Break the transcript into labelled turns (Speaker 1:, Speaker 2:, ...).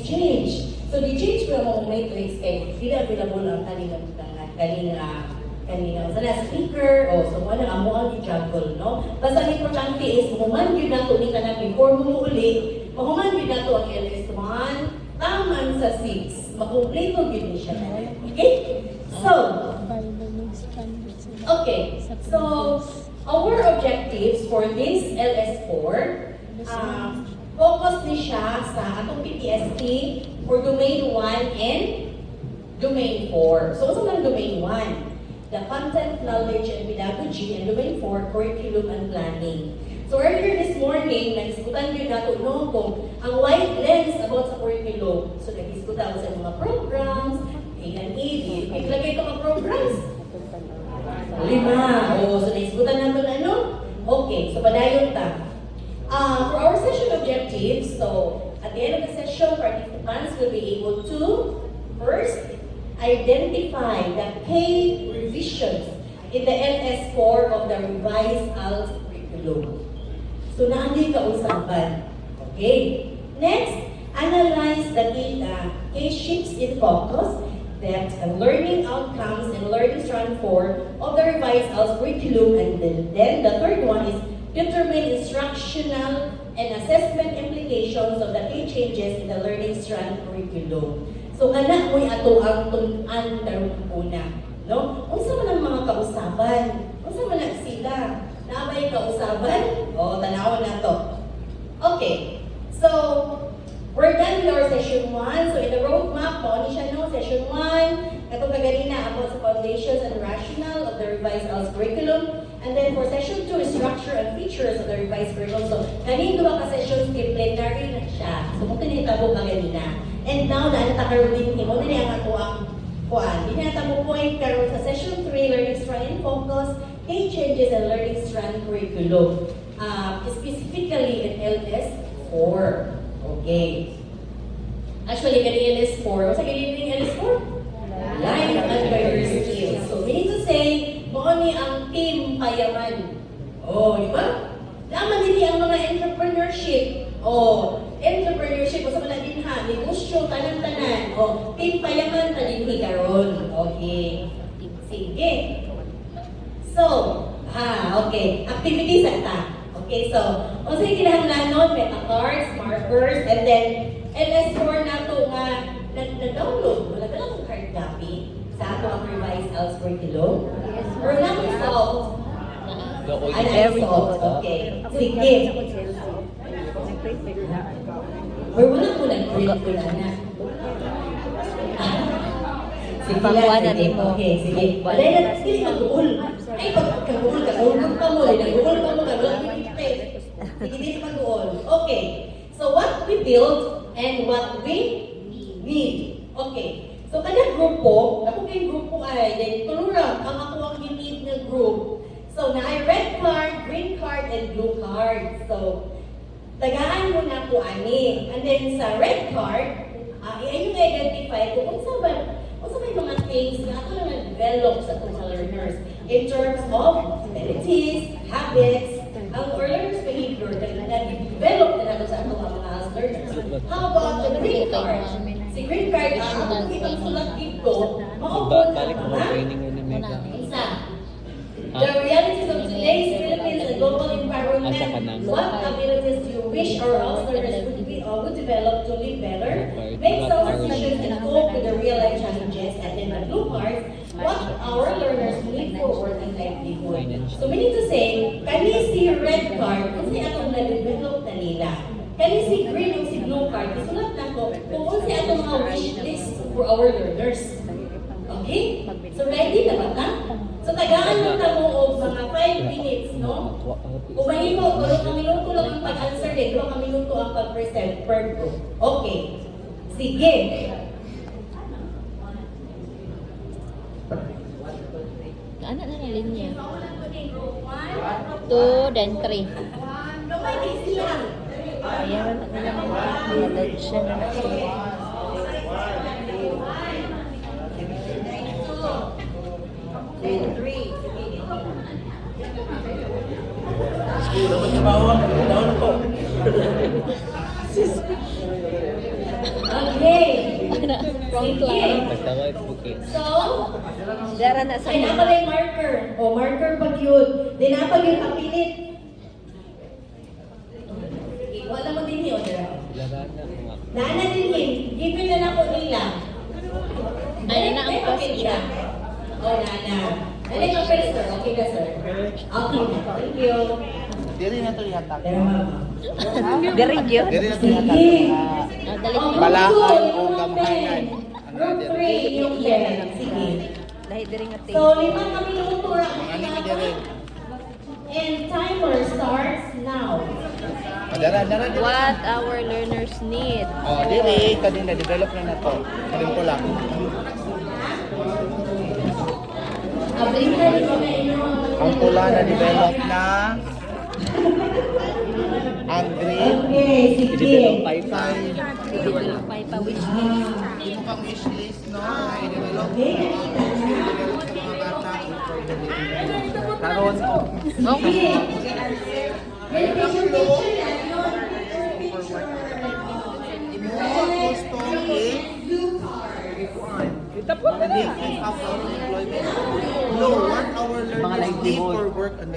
Speaker 1: change. So the change ko mo matrix kay hindi available ang kanina sa speaker o so wala amo ang i-juggle, no? Basta ang importante is mahuman yun nato ni kanang before mo uli, mahuman yun nato ang LS1 taman sa 6. Makumpleto yun ni siya. Okay? So, okay. So, our objectives for this LS4, focus ni siya sa atong PPST for Domain 1 and Domain 4. So, sa mga Domain 1? The Content, Knowledge, and Pedagogy, and Domain 4, Curriculum and Planning. So earlier this morning, nag-iskutan yun nato no kung ang wide lens about sa curriculum. So nag-iskutan sa mga programs, A and E, may ilagay ito mga programs. 5. So nag-iskutan nato na ano? Okay, so padayon ta. For our session objectives, so at the end of the session, participants will be able to first identify the key revisions in the LS4 of the revised ALS curriculum. So, naandi kausapan. Okay. Next, analyze the key shifts in focus, depth, and learning outcomes and learning strand 4 of the revised ALS curriculum. And then the third one is determine instructional and assessment implications of the key changes in the learning strand curriculum. So, kana mo'y ato ang tun-an tarong una. No? Unsa man ang mga kausaban? Unsa man ang sila? Naabay kausaban? O, tanawon na to. Okay. So, we're done with our session 1. So, in the roadmap, pauni siya no? Session 1, katong kaganina about sa foundations and rationale of the revised ALS curriculum. And then for session 2 is structure and features of the revised curriculum. So, kanin duwa ka sessions, plenary na siya. So, kung tinitabo ka ganina. And now, naantakaroon din mo, na ang ako ang kuan. Dinata mo point karon sa session 3, learning strand and focus, key changes and learning strand curriculum. Specifically in LS4. Okay. Actually, kani LS4, what's kani LS4? Life advisor skills. So, we need to say, mo ni ang team payaman. Oh, di ba? Naman din ang mga entrepreneurship. Oh, entrepreneurship, sa mga din ha, negosyo, tanan-tanan. O, team payaman, talinhi karon. Okay. Sige. So, okay. Activities ata. Okay, so, kung sa'yo kinahanglan nun, meta cards, markers, and then, LS4 na to nga, na-download. Wala ka lang kung hard copy sa ato ang revised ALS curriculum. Or na-solved. Okay. Sige. Or wala ko nag-print ko lang na. Sige lang, sige. Okay, sige. Alay na, sige, mag-uul. Ay, pag-uul ka, uul ka mo, nag-uul ka mo, wala ko yung sige, din mag-uul. Okay. So, what we build and what we need. Okay. So, kada grupo, ako kayong grupo ay, then tulurang, ang ako ang need na group. So, na-ay red card, green card, and blue card. So, tagaan mo na po ani. And then sa red card, i-yung identify kung unsa may mga things na ato na develop sa itong learners in terms of abilities, habits, ang learners' behavior na develop na nato sa itong mga learners. How about the green card? Si green card, ang itong sulat dito, maupon ang mga isa. The realities of today's Philippines and global environment, what abilities do you wish our ALS learners would develop to live better, make some decisions and cope with the real-life challenges, and then the blue part, what our learners need for working livelihood. So we need to say, kani si red card, kung si atong na-develop na nila. Kani si green o si blue card, isulat na ko, kung si atong mga wish list for our learners. Okay? So ready na ba ta? So, tagaan lang ka mo o mga 5 minutes, no? Kung mahimo, 2 minuto lang ang pag-answer din, 2 minuto ang pag-present per group. Okay. Sige.
Speaker 2: Ano na linya? 2, then 3. Ayan, nalagad siya na natin.
Speaker 1: Okay.
Speaker 2: na.
Speaker 1: Sige.
Speaker 3: Nagtawa ito bukit.
Speaker 1: So,
Speaker 2: Dara na sa
Speaker 1: ay napag yung marker. O, marker pag yun. Di napag yung kapilit. Wala mo din yun.
Speaker 3: Laran na mga.
Speaker 1: Nana din yun. Given na na ko nila.
Speaker 2: Ay, na ang
Speaker 1: kapit siya. O, nana. Nana yung kapit, sir. Okay ka, sir? Okay. Thank you.
Speaker 4: Diri na to ihatag.
Speaker 1: Pero, mama.
Speaker 2: Diri gyud.
Speaker 4: Diri na to
Speaker 1: Sige.
Speaker 4: ihatag.
Speaker 2: Dali
Speaker 1: Oh,
Speaker 2: pa.
Speaker 4: Balakan
Speaker 1: group two,
Speaker 4: o
Speaker 1: yung
Speaker 4: gamhanan.
Speaker 1: pen. Group 3, yung pen. Sige.
Speaker 2: Dahil diri nga
Speaker 1: So, 5 na minuto ra.
Speaker 4: Ano ni diri?
Speaker 1: And timer starts now.
Speaker 4: Dara dara dira.
Speaker 2: What our learners need.
Speaker 4: Oh, diri kanina develop na to. Kalim ko lang.
Speaker 1: Abring ka rin na inyo.
Speaker 4: Ang pula na develop na. Ang green.
Speaker 1: Okay, sige.
Speaker 2: Develop pa wish list.
Speaker 4: Hindi mo pang wish list, no? Ay, develop.
Speaker 1: Okay, nakita na.
Speaker 4: Develop sa mga bata. Karon.
Speaker 1: Sige. Then, picture yan. Yun, picture.
Speaker 4: Gusto
Speaker 1: Blue card.
Speaker 4: Hindi, employment. No, 1 hour learning day for work and